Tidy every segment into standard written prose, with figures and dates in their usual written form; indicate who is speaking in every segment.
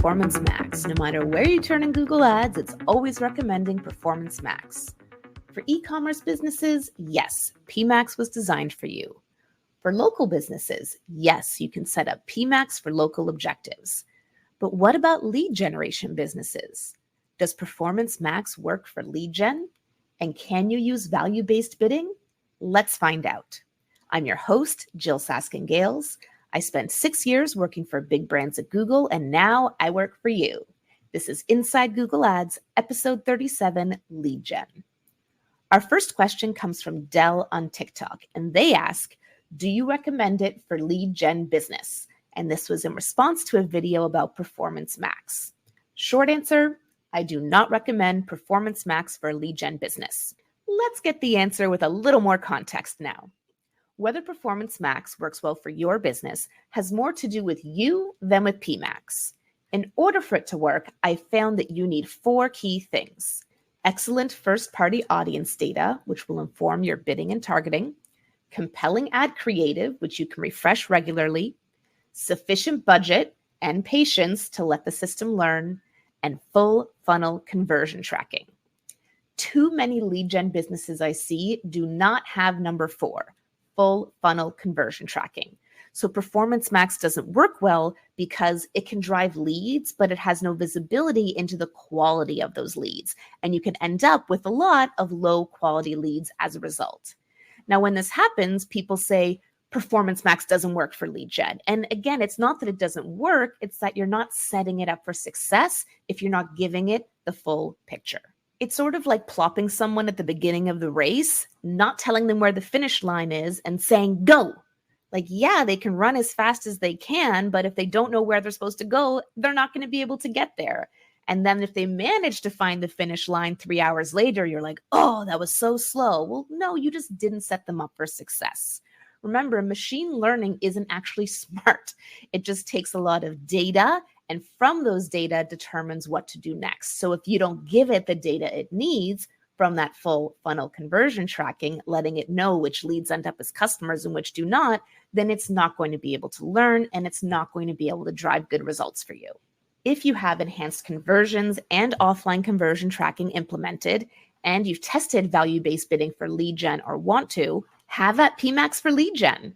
Speaker 1: Performance Max. No matter where you turn in Google Ads, it's always recommending Performance Max. For e-commerce businesses, yes, PMax was designed for you. For local businesses, yes, you can set up PMax for local objectives. But what about lead generation businesses? Does Performance Max work for lead gen? And can you use value-based bidding? Let's find out. I'm your host, Jyll Saskin Gales. I spent 6 years working for big brands at Google, and now I work for you. This is Inside Google Ads, episode 37, Lead Gen. Our first question comes from Dell on TikTok, and they ask, do you recommend it for lead gen business? And this was in response to a video about Performance Max. Short answer, I do not recommend Performance Max for lead gen business. Let's get the answer with a little more context now. Whether Performance Max works well for your business has more to do with you than with PMax. In order for it to work, I found that you need 4 key things. Excellent first-party audience data, which will inform your bidding and targeting. Compelling ad creative, which you can refresh regularly. Sufficient budget and patience to let the system learn. And full funnel conversion tracking. Too many lead gen businesses I see do not have number 4. Full funnel conversion tracking. So Performance Max doesn't work well because it can drive leads, but it has no visibility into the quality of those leads. And you can end up with a lot of low quality leads as a result. Now, when this happens, people say Performance Max doesn't work for lead gen. And again, it's not that it doesn't work, it's that you're not setting it up for success if you're not giving it the full picture. It's sort of like plopping someone at the beginning of the race, not telling them where the finish line is and saying, go. Like, yeah, they can run as fast as they can, but if they don't know where they're supposed to go, they're not going to be able to get there. And then if they manage to find the finish line 3 hours later, you're like, oh, that was so slow. Well, no, you just didn't set them up for success. Remember, machine learning isn't actually smart. It just takes a lot of data, and from those data determines what to do next. So if you don't give it the data it needs from that full funnel conversion tracking, letting it know which leads end up as customers and which do not, then it's not going to be able to learn, and it's not going to be able to drive good results for you. If you have enhanced conversions and offline conversion tracking implemented, and you've tested value-based bidding for lead gen or want to, have that PMax for lead gen.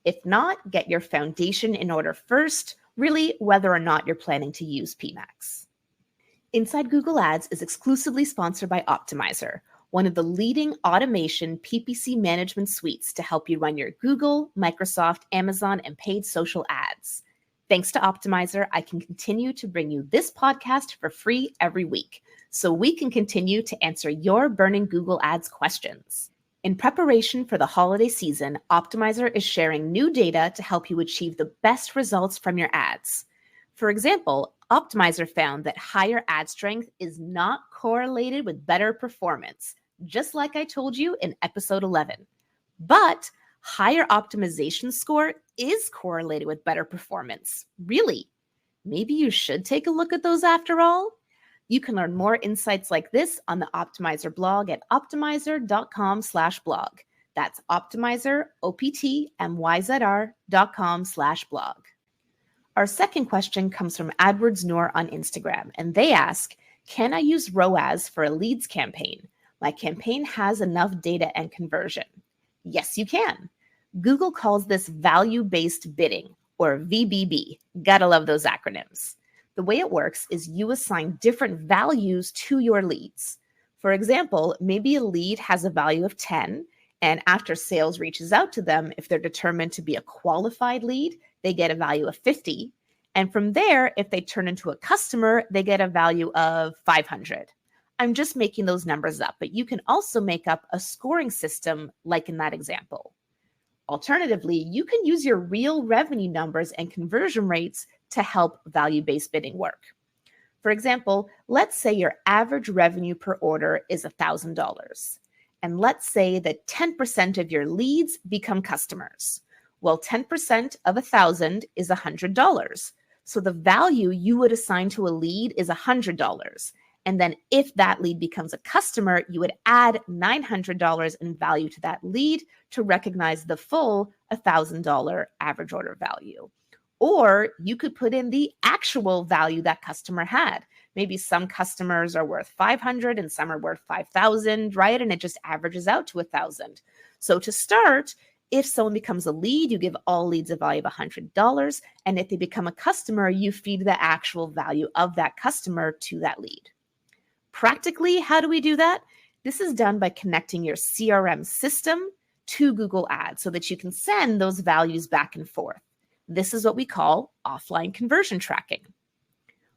Speaker 1: If not, get your foundation in order first, really whether or not you're planning to use PMax. Inside Google Ads is exclusively sponsored by Optimizer, one of the leading automation PPC management suites to help you run your Google, Microsoft, Amazon, and paid social ads. Thanks to Optimizer, I can continue to bring you this podcast for free every week, so we can continue to answer your burning Google Ads questions. In preparation for the holiday season, Optimizer is sharing new data to help you achieve the best results from your ads. For example, Optimizer found that higher ad strength is not correlated with better performance, just like I told you in episode 11. But higher optimization score is correlated with better performance. Really? Maybe you should take a look at those after all? You can learn more insights like this on the Optimizer blog at optimizer.com/blog. That's Optimizer, optmyzr.com/blog. Our second question comes from AdWords Noor on Instagram, and they ask, can I use ROAS for a leads campaign? My campaign has enough data and conversion. Yes, you can. Google calls this value-based bidding, or VBB. Gotta love those acronyms. The way it works is you assign different values to your leads. For example, maybe a lead has a value of 10, and after sales reaches out to them, if they're determined to be a qualified lead, they get a value of 50. And from there, if they turn into a customer, they get a value of 500. I'm just making those numbers up, but you can also make up a scoring system like in that example. Alternatively, you can use your real revenue numbers and conversion rates to help value-based bidding work. For example, let's say your average revenue per order is $1,000. And let's say that 10% of your leads become customers. Well, 10% of 1,000 is $100. So the value you would assign to a lead is $100. And then if that lead becomes a customer, you would add $900 in value to that lead to recognize the full $1,000 average order value. Or you could put in the actual value that customer had. Maybe some customers are worth 500 and some are worth 5,000, right? And it just averages out to 1,000. So to start, if someone becomes a lead, you give all leads a value of $100. And if they become a customer, you feed the actual value of that customer to that lead. Practically, how do we do that? This is done by connecting your CRM system to Google Ads so that you can send those values back and forth. This is what we call offline conversion tracking.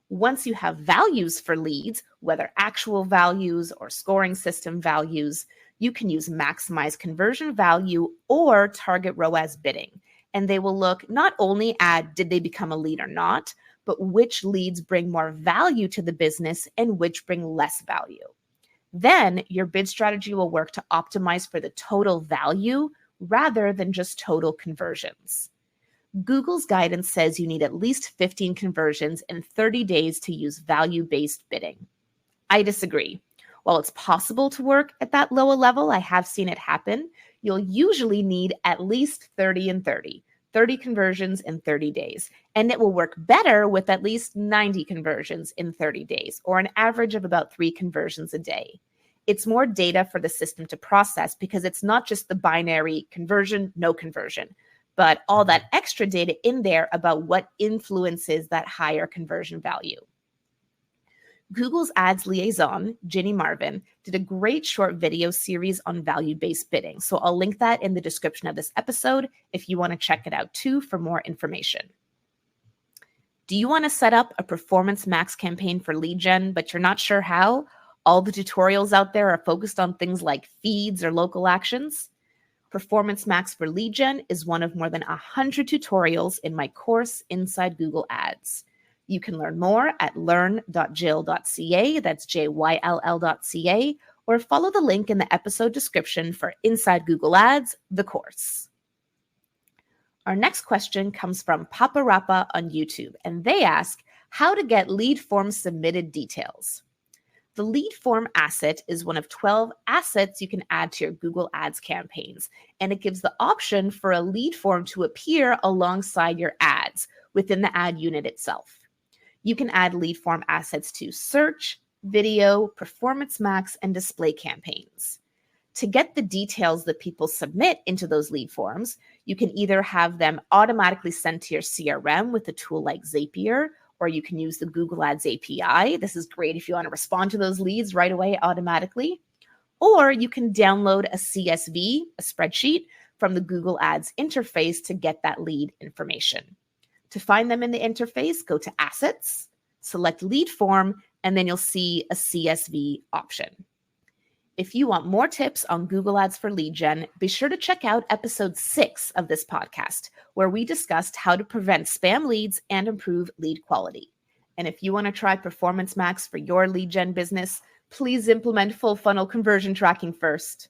Speaker 1: Once you have values for leads, whether actual values or scoring system values, you can use maximize conversion value or target ROAS bidding. And they will look not only at did they become a lead or not, but which leads bring more value to the business and which bring less value. Then your bid strategy will work to optimize for the total value rather than just total conversions. Google's guidance says you need at least 15 conversions in 30 days to use value-based bidding. I disagree. While it's possible to work at that lower level, I have seen it happen, you'll usually need at least 30 and 30 conversions in 30 days. And it will work better with at least 90 conversions in 30 days, or an average of about 3 conversions a day. It's more data for the system to process because it's not just the binary conversion, no conversion, but all that extra data in there about what influences that higher conversion value. Google's ads liaison, Ginny Marvin, did a great short video series on value-based bidding. So I'll link that in the description of this episode if you want to check it out too for more information. Do you want to set up a Performance Max campaign for lead gen, but you're not sure how? All the tutorials out there are focused on things like feeds or local actions. Performance Max for Lead Gen is one of more than 100 tutorials in my course Inside Google Ads. You can learn more at learn.jyll.ca, that's JYLL.ca, or follow the link in the episode description for Inside Google Ads, the course. Our next question comes from Papa Rappa on YouTube, and they ask how to get lead form submitted details. The lead form asset is one of 12 assets you can add to your Google Ads campaigns, and it gives the option for a lead form to appear alongside your ads within the ad unit itself. You can add lead form assets to search, video, Performance Max, and display campaigns. To get the details that people submit into those lead forms, you can either have them automatically sent to your CRM with a tool like Zapier, or you can use the Google Ads API. This is great if you want to respond to those leads right away automatically. Or you can download a CSV, a spreadsheet, from the Google Ads interface to get that lead information. To find them in the interface, go to Assets, select Lead Form, and then you'll see a CSV option. If you want more tips on Google Ads for Lead Gen, be sure to check out episode 6 of this podcast, where we discussed how to prevent spam leads and improve lead quality. And if you want to try Performance Max for your lead gen business, please implement full funnel conversion tracking first.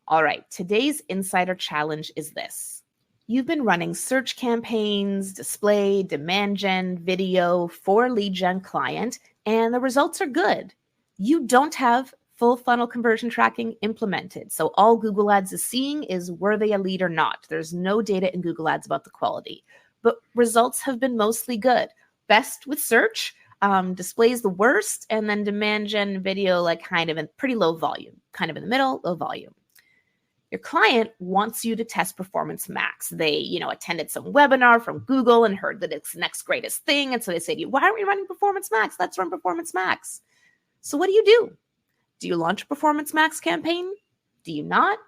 Speaker 1: All right, today's Insider Challenge is this. You've been running search campaigns, display, demand gen, video for a lead gen client, and the results are good. You don't have full funnel conversion tracking implemented. So all Google Ads is seeing is were they a lead or not. There's no data in Google Ads about the quality, but results have been mostly good. Best with search, displays the worst, and then demand gen video like kind of in pretty low volume, kind of in the middle, low volume. Your client wants you to test Performance Max. They, attended some webinar from Google and heard that it's the next greatest thing. And so they say to you, why aren't we running Performance Max? Let's run Performance Max. So what do? Do you launch a Performance Max campaign? Do you not?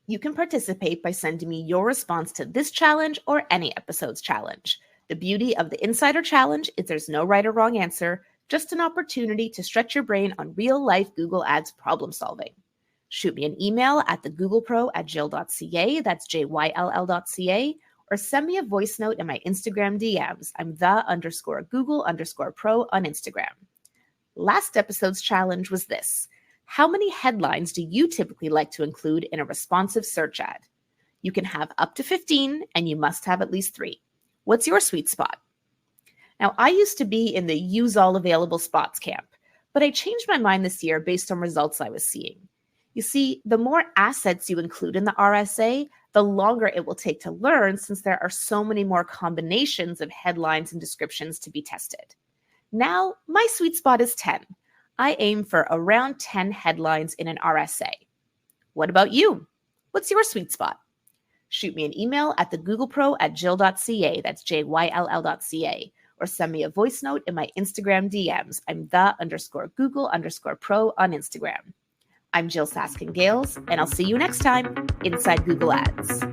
Speaker 1: You can participate by sending me your response to this challenge or any episode's challenge. The beauty of the Insider Challenge is there's no right or wrong answer, just an opportunity to stretch your brain on real-life Google Ads problem solving. Shoot me an email at thegooglepro@jyll.ca, that's JYLL.ca, or send me a voice note in my Instagram DMs. I'm the_Google_pro on Instagram. Last episode's challenge was this. How many headlines do you typically like to include in a responsive search ad? You can have up to 15, and you must have at least 3. What's your sweet spot? Now, I used to be in the use all available spots camp, but I changed my mind this year based on results I was seeing. You see, the more assets you include in the RSA, the longer it will take to learn since there are so many more combinations of headlines and descriptions to be tested. Now, my sweet spot is 10. I aim for around 10 headlines in an RSA. What about you? What's your sweet spot? Shoot me an email at thegooglepro@jyll.ca, that's JYLL.ca, or send me a voice note in my Instagram DMs. I'm the_Google_pro on Instagram. I'm Jyll Saskin Gales, and I'll see you next time inside Google Ads.